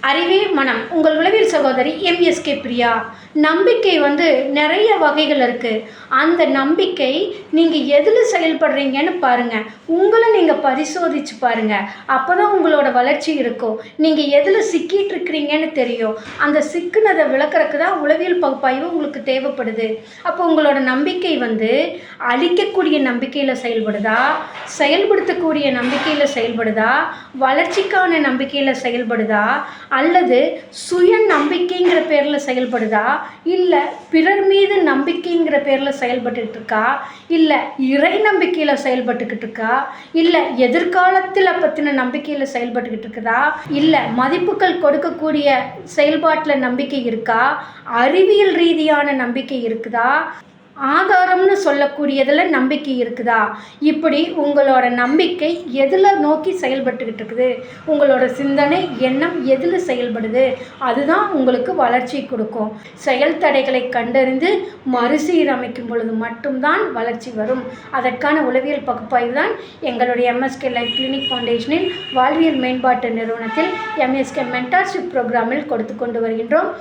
அறிவே மனம். உங்கள் உளவியல் சகோதரி எம்எஸ்கே பிரியா. நம்பிக்கை நிறைய வகைகள் இருக்குது. அந்த நம்பிக்கை நீங்கள் எதில் செயல்படுறீங்கன்னு பாருங்கள். உங்களை நீங்கள் பரிசோதித்து பாருங்கள். அப்போ தான் உங்களோட வளர்ச்சி இருக்கும். நீங்கள் எதில் சிக்கிட்டு இருக்கிறீங்கன்னு தெரியும். அந்த சிக்குனதை விளக்கறதுக்கு தான் உளவியல் பகுப்பாய்வு உங்களுக்கு தேவைப்படுது. அப்போ உங்களோட நம்பிக்கை அழிக்கக்கூடிய நம்பிக்கையில் செயல்படுதா, செயல்படுத்தக்கூடிய நம்பிக்கையில் செயல்படுதா, வளர்ச்சிக்கான நம்பிக்கையில் செயல்படுதா, அல்லது சுய நம்பிக்கைங்கிற பேரில் செயல்படுதா, இல்லை பிறர் மீது நம்பிக்கைங்கிற பேரில் செயல்பட்டுக்கிட்டு இருக்கா, இல்லை இறை நம்பிக்கையில் செயல்பட்டுக்கிட்டு இருக்கா, இல்லை எதிர்காலத்தில் பற்றின நம்பிக்கையில் செயல்பட்டுக்கிட்டு இருக்குதா, இல்லை மதிப்புகள் கொடுக்கக்கூடிய செயல்பாட்டில் நம்பிக்கை இருக்கா, அறிவியல் ரீதியான நம்பிக்கை இருக்குதா, ஆதாரம்னு சொல்லக்கூடியதில் நம்பிக்கை இருக்குதா, இப்படி உங்களோட நம்பிக்கை எதில் நோக்கி செயல்பட்டுக்கிட்டு இருக்குது, உங்களோட சிந்தனை எண்ணம் எதில் செயல்படுது, அதுதான் உங்களுக்கு வளர்ச்சி கொடுக்கும். செயல் தடைகளை கண்டறிந்து மறுசீரமைக்கும் பொழுது மட்டும்தான் வளர்ச்சி வரும். அதற்கான உளவியல் பகுப்பாய்வு தான் எங்களுடைய எம்எஸ்கே லைஃப் கிளினிக் ஃபவுண்டேஷனில் வாழ்வியல் மேம்பாட்டு நிறுவனத்தில் எம்எஸ்கே மென்டார்ஷிப் ப்ரோக்ராமில் கொடுத்து கொண்டு வருகின்றோம்.